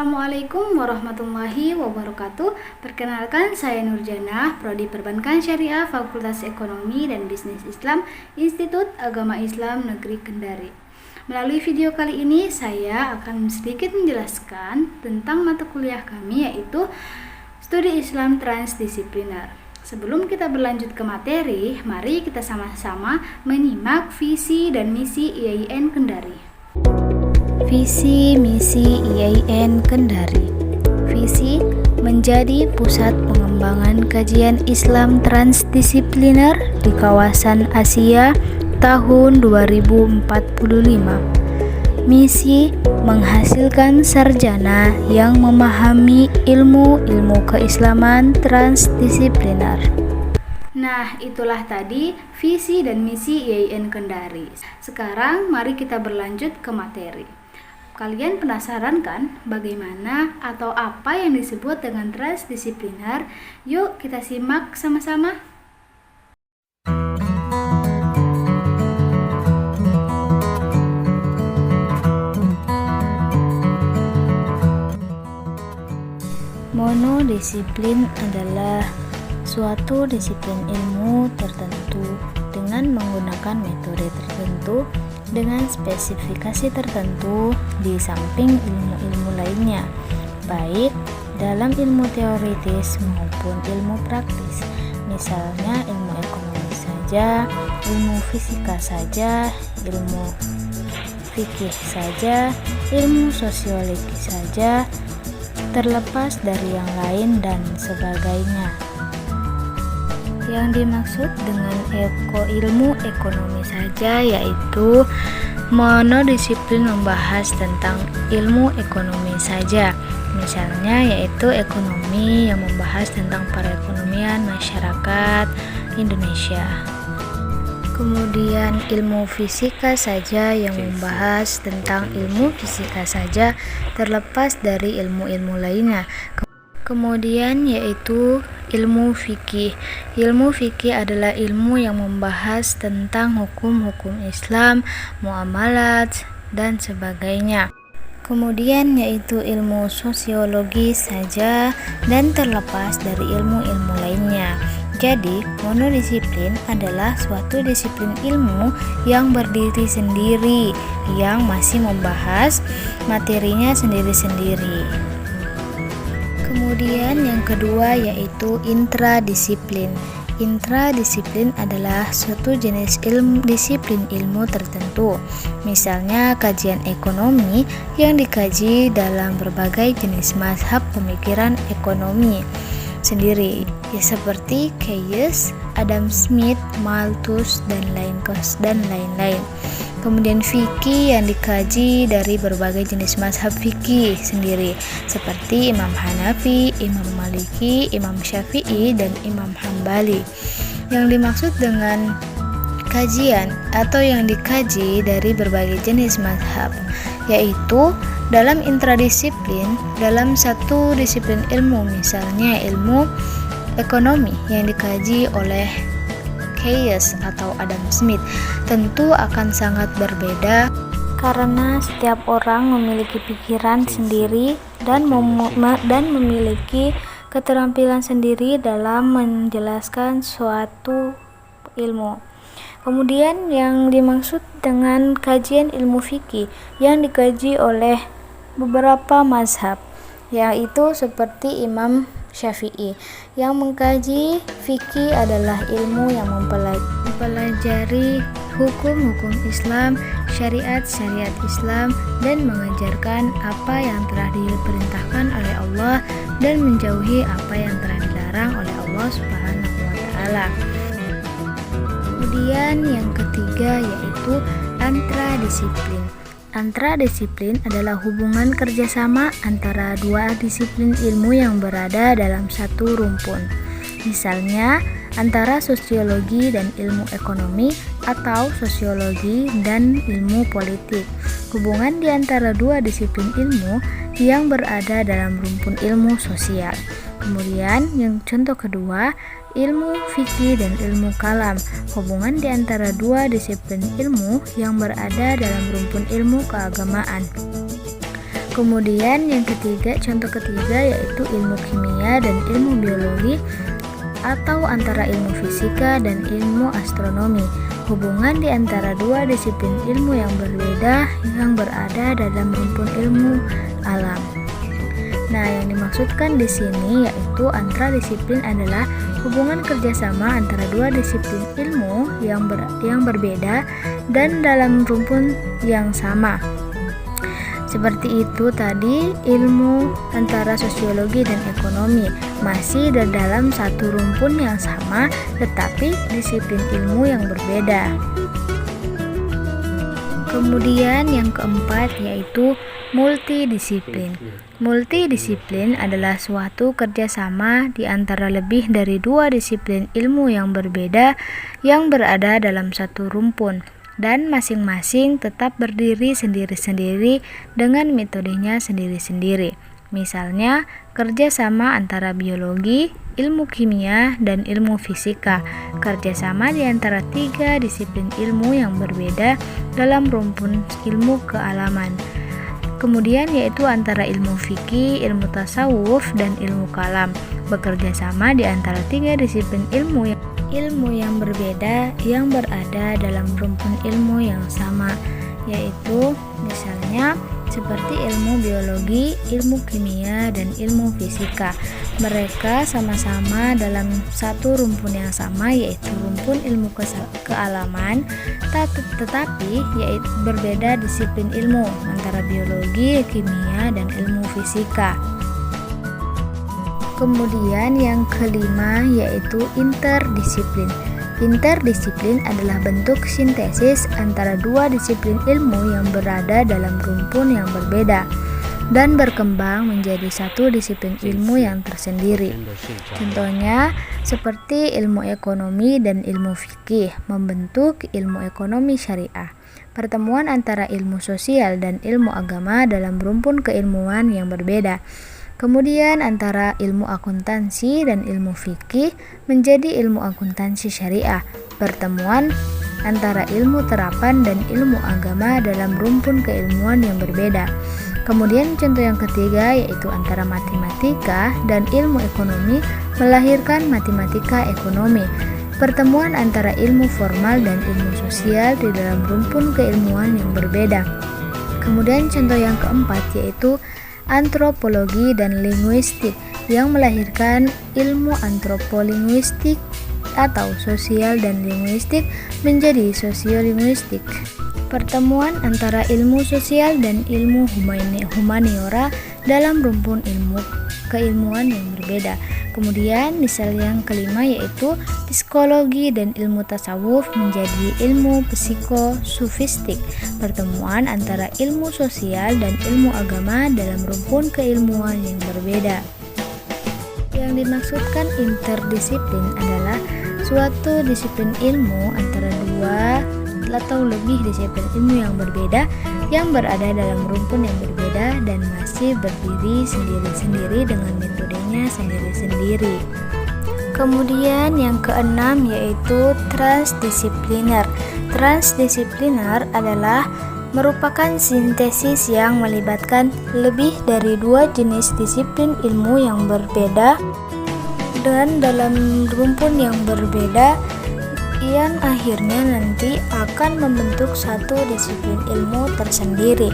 Assalamualaikum warahmatullahi wabarakatuh. Perkenalkan, saya Nurjana, Prodi Perbankan Syariah, Fakultas Ekonomi dan Bisnis Islam, Institut Agama Islam Negeri Kendari. Melalui video kali ini, saya akan sedikit menjelaskan tentang mata kuliah kami, yaitu Studi Islam Transdisipliner. Sebelum kita berlanjut ke materi, mari kita sama-sama menyimak visi dan misi IAIN Kendari. Visi misi IAIN Kendari. Visi menjadi pusat pengembangan kajian Islam transdisipliner di kawasan Asia tahun 2045. Misi menghasilkan sarjana yang memahami ilmu-ilmu keislaman transdisipliner. Nah, itulah tadi visi dan misi IAIN Kendari. Sekarang mari kita berlanjut ke materi. Kalian penasaran kan bagaimana atau apa yang disebut dengan transdisipliner? Yuk kita simak sama-sama. Monodisiplin adalah suatu disiplin ilmu tertentu dengan menggunakan metode tertentu dengan spesifikasi tertentu di samping ilmu-ilmu lainnya, baik dalam ilmu teoritis maupun ilmu praktis. Misalnya ilmu ekonomi saja, ilmu fisika saja, ilmu fikih saja, ilmu sosiologi saja, terlepas dari yang lain dan sebagainya. Yang dimaksud dengan ilmu ekonomi saja yaitu monodisiplin membahas tentang ilmu ekonomi saja. Misalnya yaitu ekonomi yang membahas tentang perekonomian masyarakat Indonesia. Kemudian ilmu fisika saja yang membahas tentang ilmu fisika saja terlepas dari ilmu-ilmu lainnya. Kemudian yaitu ilmu fikih. Ilmu fikih adalah ilmu yang membahas tentang hukum-hukum Islam, muamalat, dan sebagainya. Kemudian yaitu ilmu sosiologi saja dan terlepas dari ilmu-ilmu lainnya. Jadi, monodisiplin adalah suatu disiplin ilmu yang berdiri sendiri, yang masih membahas materinya sendiri-sendiri. Kemudian yang kedua yaitu intradisiplin. Intradisiplin adalah suatu jenis disiplin ilmu tertentu. Misalnya kajian ekonomi yang dikaji dalam berbagai jenis mazhab pemikiran ekonomi sendiri, ya seperti Keynes, Adam Smith, Malthus dan lain-lain. Kemudian fikih yang dikaji dari berbagai jenis mazhab fikih sendiri, seperti Imam Hanafi, Imam Maliki, Imam Syafi'i, dan Imam Hambali. Yang dimaksud dengan kajian atau yang dikaji dari berbagai jenis mazhab, yaitu dalam intradisiplin, dalam satu disiplin ilmu, misalnya ilmu ekonomi yang dikaji oleh Keynes atau Adam Smith, tentu akan sangat berbeda karena setiap orang memiliki pikiran sendiri dan memiliki keterampilan sendiri dalam menjelaskan suatu ilmu. Kemudian yang dimaksud dengan kajian ilmu fikih yang dikaji oleh beberapa mazhab, yaitu seperti Imam Syafi'i. Yang mengkaji fikih adalah ilmu yang mempelajari hukum-hukum Islam, syariat-syariat Islam, dan mengajarkan apa yang telah diperintahkan oleh Allah dan menjauhi apa yang telah dilarang oleh Allah Subhanahu wa Ta'ala. Kemudian yang ketiga yaitu antradisiplin. Antradisiplin adalah hubungan kerjasama antara dua disiplin ilmu yang berada dalam satu rumpun. Misalnya, antara sosiologi dan ilmu ekonomi atau sosiologi dan ilmu politik. Hubungan di antara dua disiplin ilmu yang berada dalam rumpun ilmu sosial. Kemudian, yang contoh kedua, ilmu fikih dan ilmu kalam, hubungan di antara dua disiplin ilmu yang berada dalam rumpun ilmu keagamaan. Kemudian yang ketiga, contoh ketiga yaitu ilmu kimia dan ilmu biologi atau antara ilmu fisika dan ilmu astronomi. Hubungan di antara dua disiplin ilmu yang berbeda yang berada dalam rumpun ilmu alam. Nah, yang dimaksudkan di sini yaitu antara disiplin adalah hubungan kerjasama antara dua disiplin ilmu yang berbeda dan dalam rumpun yang sama. Seperti itu tadi ilmu antara sosiologi dan ekonomi masih dalam satu rumpun yang sama tetapi disiplin ilmu yang berbeda. Kemudian yang keempat yaitu multidisiplin. Multidisiplin adalah suatu kerjasama di antara lebih dari dua disiplin ilmu yang berbeda yang berada dalam satu rumpun dan masing-masing tetap berdiri sendiri-sendiri dengan metodenya sendiri-sendiri. Misalnya, kerjasama antara biologi, ilmu kimia, dan ilmu fisika. Kerjasama di antara tiga disiplin ilmu yang berbeda dalam rumpun ilmu kealaman. Kemudian yaitu antara ilmu fikih, ilmu tasawuf, dan ilmu kalam. Bekerja sama di antara tiga disiplin ilmu yang berbeda yang berada dalam rumpun ilmu yang sama, yaitu misalnya seperti ilmu biologi, ilmu kimia, dan ilmu fisika. Mereka sama-sama dalam satu rumpun yang sama, yaitu rumpun ilmu kealaman, tetapi yaitu berbeda disiplin ilmu antara biologi, kimia, dan ilmu fisika. Kemudian yang kelima yaitu interdisiplin. Interdisiplin adalah bentuk sintesis antara dua disiplin ilmu yang berada dalam rumpun yang berbeda dan berkembang menjadi satu disiplin ilmu yang tersendiri. Contohnya seperti ilmu ekonomi dan ilmu fikih membentuk ilmu ekonomi syariah. Pertemuan antara ilmu sosial dan ilmu agama dalam rumpun keilmuan yang berbeda. Kemudian antara ilmu akuntansi dan ilmu fikih menjadi ilmu akuntansi syariah. Pertemuan antara ilmu terapan dan ilmu agama dalam rumpun keilmuan yang berbeda. Kemudian contoh yang ketiga yaitu antara matematika dan ilmu ekonomi melahirkan matematika ekonomi. Pertemuan antara ilmu formal dan ilmu sosial di dalam rumpun keilmuan yang berbeda. Kemudian contoh yang keempat yaitu antropologi dan linguistik yang melahirkan ilmu antropolinguistik atau sosial dan linguistik menjadi sosiolinguistik. Pertemuan antara ilmu sosial dan ilmu humaniora dalam rumpun ilmu keilmuan yang berbeda. Kemudian misal yang kelima yaitu psikologi dan ilmu tasawuf menjadi ilmu psikosufistik. Pertemuan antara ilmu sosial dan ilmu agama dalam rumpun keilmuan yang berbeda. Yang dimaksudkan interdisiplin adalah suatu disiplin ilmu antara dua atau lebih disiplin ilmu yang berbeda yang berada dalam rumpun yang berbeda dan masih berdiri sendiri-sendiri dengan metodenya sendiri-sendiri. Kemudian yang keenam yaitu transdisipliner. Transdisipliner adalah merupakan sintesis yang melibatkan lebih dari dua jenis disiplin ilmu yang berbeda dan dalam rumpun yang berbeda yang akhirnya nanti akan membentuk satu disiplin ilmu tersendiri.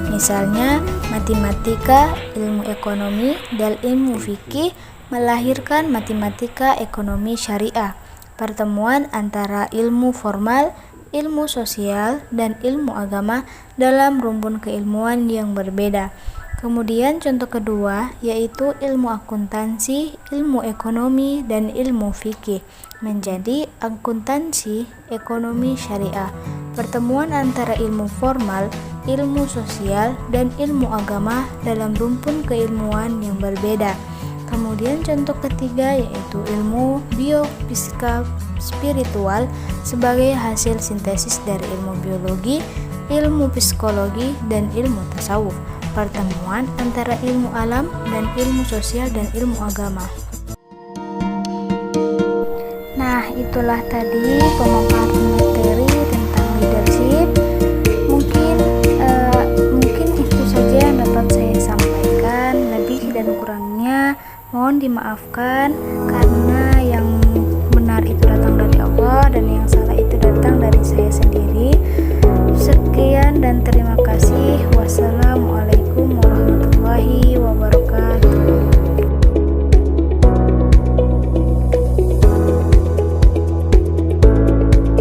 Misalnya matematika, ilmu ekonomi, dan ilmu fikih melahirkan matematika ekonomi syariah. Pertemuan antara ilmu formal, ilmu sosial, dan ilmu agama dalam rumpun keilmuan yang berbeda. Kemudian contoh kedua yaitu ilmu akuntansi, ilmu ekonomi, dan ilmu fikih menjadi akuntansi ekonomi syariah. Pertemuan antara ilmu formal, ilmu sosial, dan ilmu agama dalam rumpun keilmuan yang berbeda. Kemudian contoh ketiga yaitu ilmu biofisika spiritual sebagai hasil sintesis dari ilmu biologi, ilmu psikologi, dan ilmu tasawuf. Pertemuan antara ilmu alam dan ilmu sosial dan ilmu agama. Nah, itulah tadi pemaparan materi tentang leadership. Mungkin itu saja yang dapat saya memaafkan karena yang benar itu datang dari Allah dan yang salah itu datang dari saya sendiri. Sekian dan terima kasih. Wassalam.